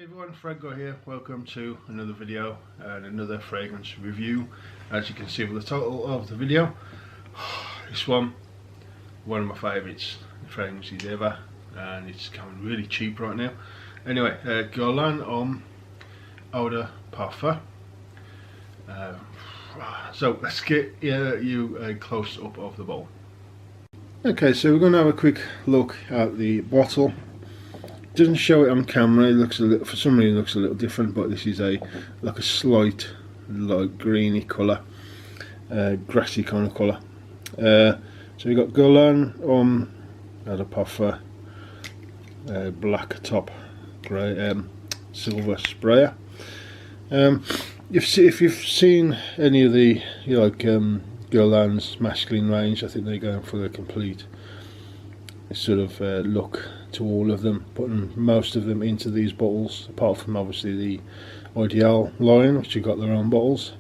Hey everyone, Fred Guy here. Welcome to another video and another fragrance review. As you can see with the title of the video, this one of my favourites fragrances ever, and it's coming really cheap right now. Anyway, Guerlain Homme EDP. So let's get you a close up of the bottle. Okay, so we're going to have a quick look at the bottle. Doesn't show it on camera. It looks a little, for some reason, it looks a little different. But this is like a slight, like greeny colour, grassy kind of colour. So we got Guerlain Homme EDP, black top, grey, silver sprayer. If you've seen any of the Guerlain's masculine range, I think they're going for the complete sort of look to all of them, putting most of them into these bottles, apart from obviously the Ideal line, which have got their own bottles.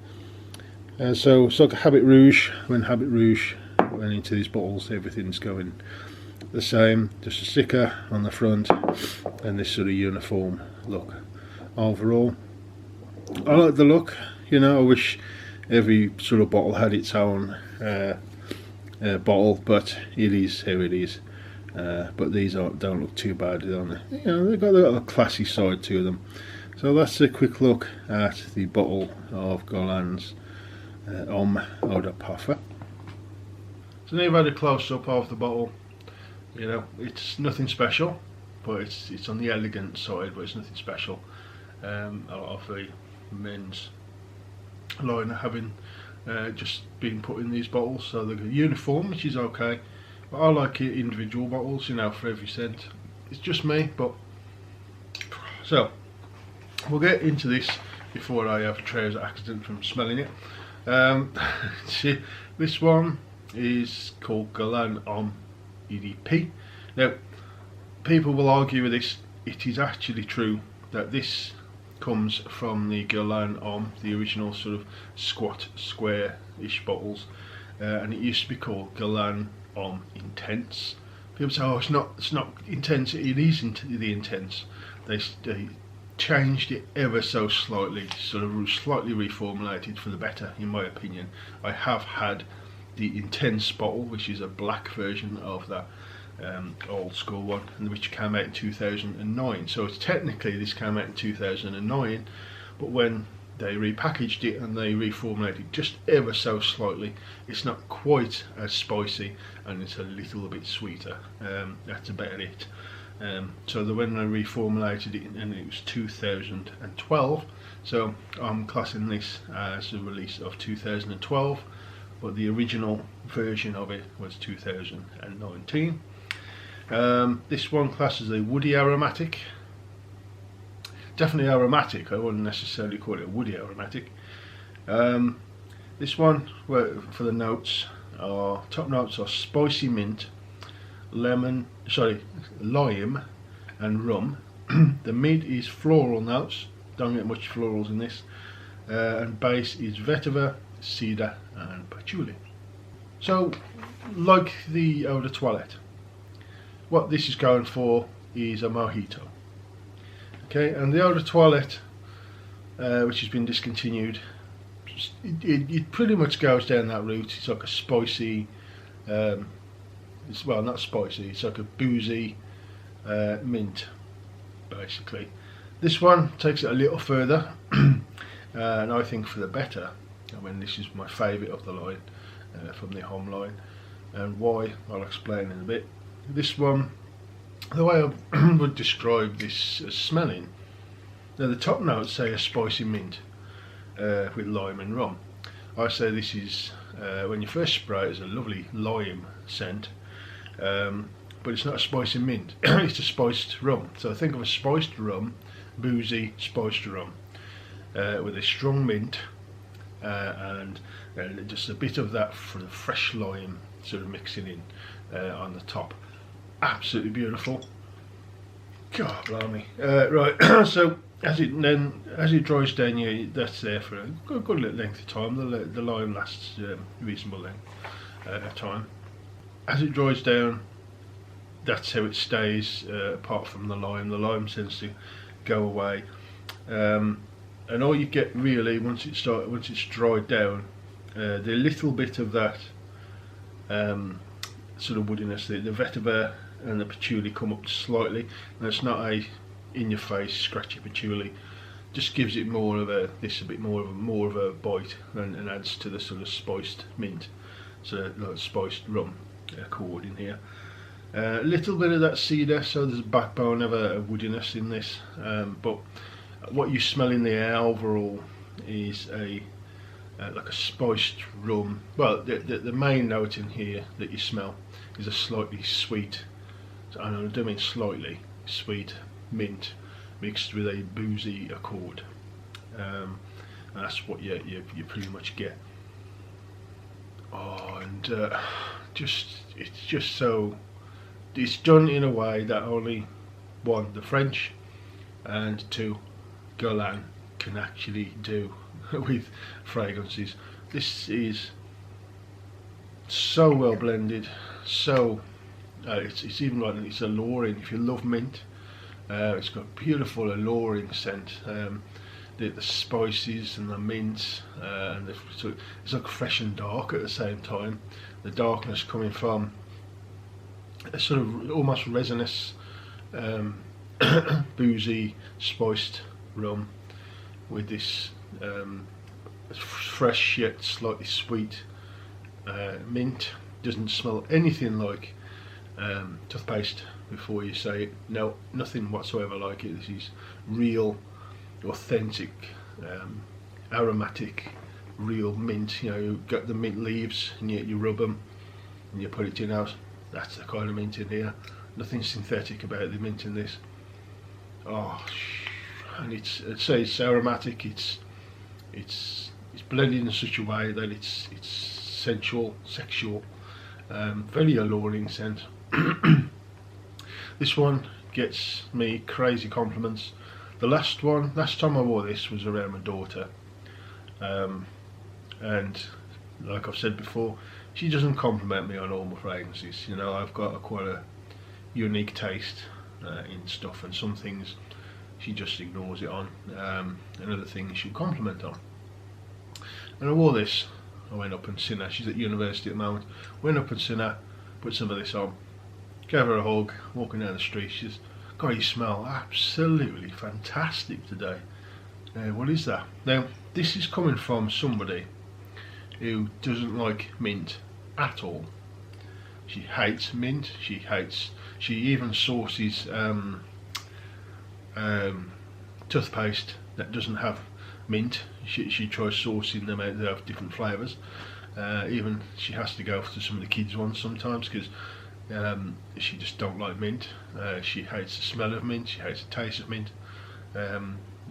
So it's like a Habit Rouge. When Habit Rouge went into these bottles, everything's going the same, just a sticker on the front and this sort of uniform look overall. I like the look, you know. I wish every sort of bottle had its own bottle, but it is how it is. But these don't look too bad, don't they? You know, they've got a classy side to them. So that's a quick look at the bottle of Guerlain's Homme EDP. So now you've had a close up of the bottle. You know, it's nothing special, but it's on the elegant side, but it's nothing special. A lot of the men's line are having just been put in these bottles, so they're uniform, which is okay. But I like it individual bottles, you know, for every scent. It's just me, but so we'll get into this before I have a trouser accident from smelling it. See, this one is called Guerlain Homme EDP. Now, people will argue with this. It is actually true that this comes from the Guerlain Homme, the original sort of squat, square-ish bottles, and it used to be called Guerlain Homme Intense. People say, oh, it's not intense. It is the intense. They changed it ever so slightly, sort of slightly reformulated for the better, in my opinion. I have had the Intense bottle, which is a black version of that old school one, which came out in 2009. So it's technically, this came out in 2009, but when they repackaged it and they reformulated it just ever so slightly, it's not quite as spicy and it's a little bit sweeter. That's about it. So when they reformulated it, and it was 2012, so I'm classing this as a release of 2012, but the original version of it was 2019. This one classes a woody aromatic. Definitely aromatic. I wouldn't necessarily call it a woody aromatic. This one, for the notes, top notes are spicy mint, lime and rum. The mid is floral notes. Don't get much florals in this. And base is vetiver, cedar and patchouli. So, like the Eau de Toilette, what this is going for is a mojito. Okay, and the Eau de Toilette, which has been discontinued, it pretty much goes down that route. It's like a spicy, well, not spicy, it's like a boozy mint, basically. This one takes it a little further, and I think for the better. I mean, this is my favourite of the line, from the Homme line, and why, I'll explain in a bit. This one, the way I would describe this as smelling, now the top notes say a spicy mint with lime and rum. I say this is, when you first spray it, it's a lovely lime scent, but it's not a spicy mint, it's a spiced rum. So think of a spiced rum, boozy spiced rum, with a strong mint and just a bit of that fresh lime sort of mixing in on the top. Absolutely beautiful. God blimey. Right, so as it dries down, that's there for a good little length of time. The lime lasts reasonable length of time. As it dries down, that's how it stays, apart from the lime. The lime tends to go away. And all you get really once it's dried down, the little bit of that sort of woodiness, the vetiver and the patchouli come up slightly, and it's not a in your face scratchy patchouli. Just gives it more of a bit more of a bite, and adds to the sort of spiced mint, so like spiced rum accord in here. A little bit of that cedar, so there's a backbone of a woodiness in this, but what you smell in the air overall is like a spiced rum. Well, the main note in here that you smell is a slightly sweet, and I don't mean slightly, sweet mint mixed with a boozy accord. And that's what you pretty much get. Oh, and it's just so, it's done in a way that only one, the French, and two, Guerlain can actually do with fragrances. This is so well blended, so it's even like it's alluring. If you love mint, it's got beautiful alluring scent. The spices and the mint, and so it's like fresh and dark at the same time. The darkness coming from a sort of almost resinous, boozy, spiced rum with this fresh yet slightly sweet mint. Doesn't smell anything like toothpaste before you say it. No, nothing whatsoever like it. This is real, authentic, aromatic, real mint. You know, you get the mint leaves and you rub them and you put it in your nose. That's the kind of mint in here. Nothing synthetic about the mint in this. Oh, and it's aromatic. It's blended in such a way that it's sensual, sexual, very alluring scent. This one gets me crazy compliments. The last time I wore this was around my daughter, and like I've said before, she doesn't compliment me on all my fragrances. You know, I've got quite a unique taste in stuff, and some things she just ignores it on, and other things she'll compliment on. And I wore this. I went up and seen her. She's at university at the moment. Went up and seen her, put some of this on, gave her a hug, walking down the street. She says, "God, you smell absolutely fantastic today." What is that? Now, this is coming from somebody who doesn't like mint at all. She hates mint. She even sources toothpaste that doesn't have mint. She tries sourcing them out. They have different flavours. Even she has to go for some of the kids' ones sometimes because she just don't like mint. She hates the smell of mint. She hates the taste of mint.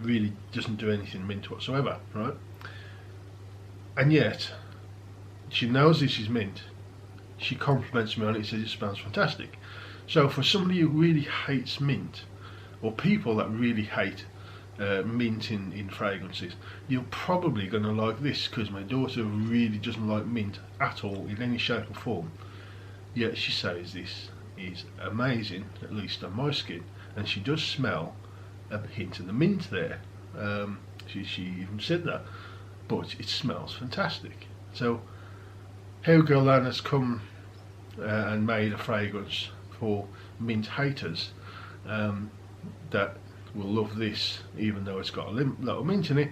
Really doesn't do anything mint whatsoever, right? And yet she knows this is mint. She compliments me on it. Says it smells fantastic. So for somebody who really hates mint, or people that really hate mint in fragrances, you're probably going to like this, because my daughter really doesn't like mint at all in any shape or form. Yet she says this is amazing, at least on my skin, and she does smell a hint of the mint there. She even said that, but it smells fantastic. So how Guerlain has come and made a fragrance for mint haters that will love this, even though it's got a lot of mint in it,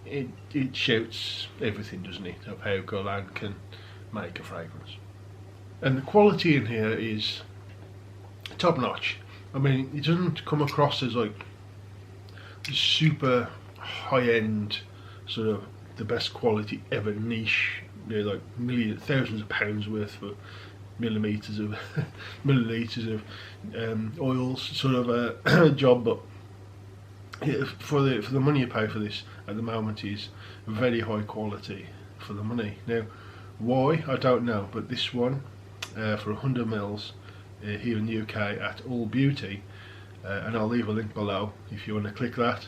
it shouts everything, doesn't it, of how Guerlain can make a fragrance. And the quality in here is top notch. I mean, it doesn't come across as like super high end, sort of the best quality ever niche, you know, like thousands of pounds worth for milliliters of oils sort of a job, but for the money you pay for this at the moment is very high quality for the money. Now, why, I don't know, but this one for 100 mils here in the UK at All Beauty, and I'll leave a link below if you want to click that.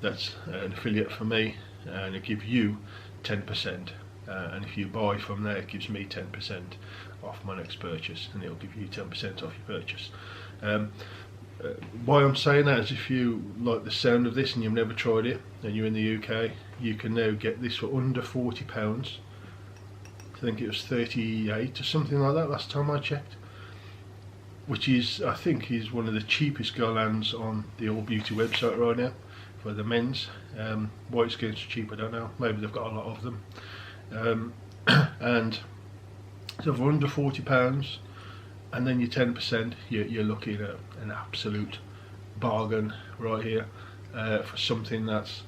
That's an affiliate for me, and it gives you 10%, and if you buy from there, it gives me 10% off my next purchase, and it'll give you 10% off your purchase. Why I'm saying that is if you like the sound of this and you've never tried it and you're in the UK, you can now get this for under £40. I think it was 38 or something like that last time I checked, which is, I think, is one of the cheapest Guerlains on the All Beauty website right now for the men's. Why it's getting so cheap I don't know, maybe they've got a lot of them. And so for under £40 and then your 10%, you're looking at an absolute bargain right here for something that's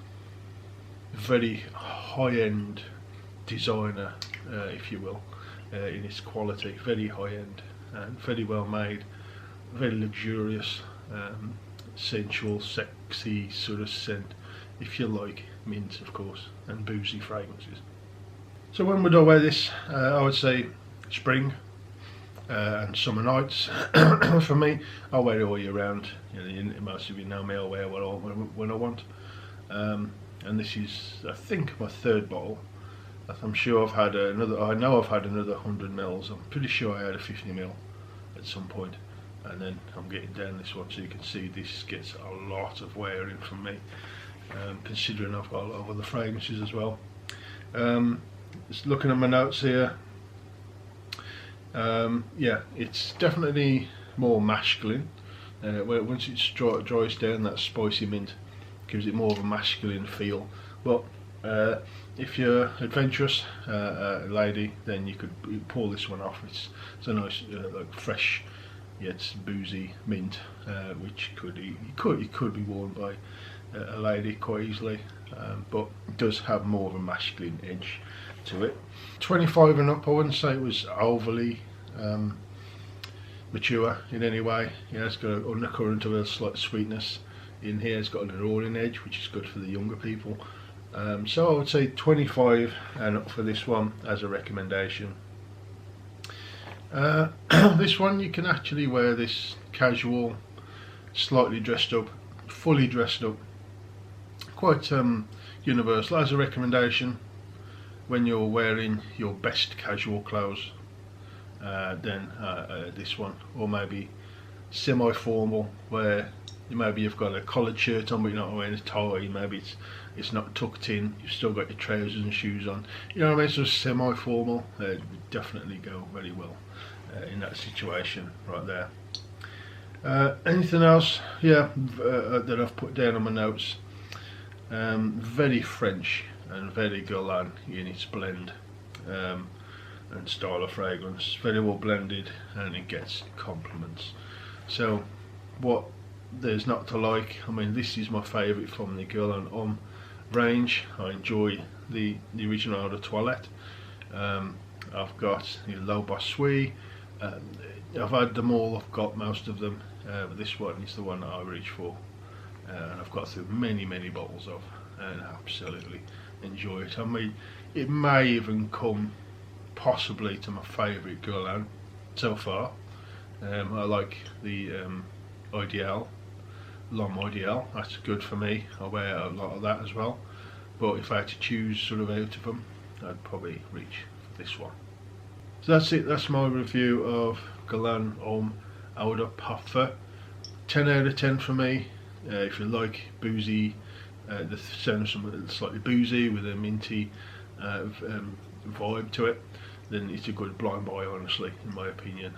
very high-end designer, if you will, in its quality, very high-end and very well made, very luxurious, sensual, sexy sort of scent, if you like mint, of course, and boozy fragrances. So when would I wear this? I would say spring and summer nights. For me, I wear it all year round. You know, most of you know me, I'll wear when I want. And this is, I think, my third bottle. I'm sure I've had another. I know I've had another 100 mils. I'm pretty sure I had a 50 ml at some point, and then I'm getting down this one, so you can see this gets a lot of wearing from me. Considering I've got a lot of other fragrances as well. Just looking at my notes here. Yeah, it's definitely more masculine. Once it dries down, that spicy mint gives it more of a masculine feel. But if you're adventurous lady, then you could pull this one off. It's a nice, like fresh yet boozy mint, which it could be worn by a lady quite easily, but it does have more of a masculine edge to it. 25 and up, I wouldn't say it was overly mature in any way. Yeah, it's got an undercurrent of a slight sweetness in here. It's got an alluring edge, which is good for the younger people. So I would say 25 and up for this one as a recommendation. This one, you can actually wear this casual, slightly dressed up, fully dressed up, quite universal as a recommendation. When you're wearing your best casual clothes, then this one, or maybe semi-formal, where maybe you've got a collared shirt on but you're not wearing a tie, maybe it's not tucked in, you've still got your trousers and shoes on, you know what I mean, so semi-formal, would definitely go very well in that situation right there. Anything else? Yeah, that I've put down on my notes. Very French and very Guerlain in its blend and style of fragrance, very well blended, and it gets compliments. So what there's not to like? I mean, this is my favourite from the Guerlain Homme range. I enjoy the original Eau de Toilette. I've got the L'Eau Bossuet. I've had them all, I've got most of them, but this one is the one that I reach for, and I've got through many bottles of, and I absolutely enjoy it. I mean, it may even come possibly to my favourite Guerlain so far. I like the Ideal, L'Homme Ideal, that's good for me. I wear a lot of that as well, but if I had to choose sort of out of them, I'd probably reach for this one. So that's it, that's my review of Guerlain Homme Eau de Parfum. 10 out of 10 for me. If you like boozy, the sound of something slightly boozy with a minty vibe to it, then it's a good blind buy, honestly, in my opinion.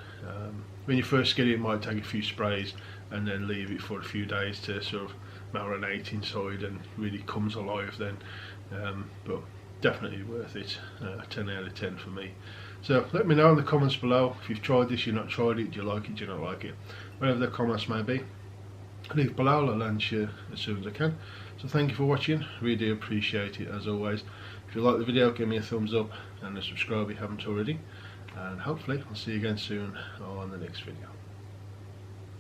When you first get it, it might take a few sprays and then leave it for a few days to sort of marinate inside and really comes alive then, but definitely worth it. 10 out of 10 for me. So let me know in the comments below if you've tried this, you've not tried it, do you like it, do you not like it, whatever the comments may be, leave below. I'll answer as soon as I can. So thank you for watching, really appreciate it as always. If you like the video, give me a thumbs up and subscribe if you haven't already, and hopefully I'll see you again soon on the next video.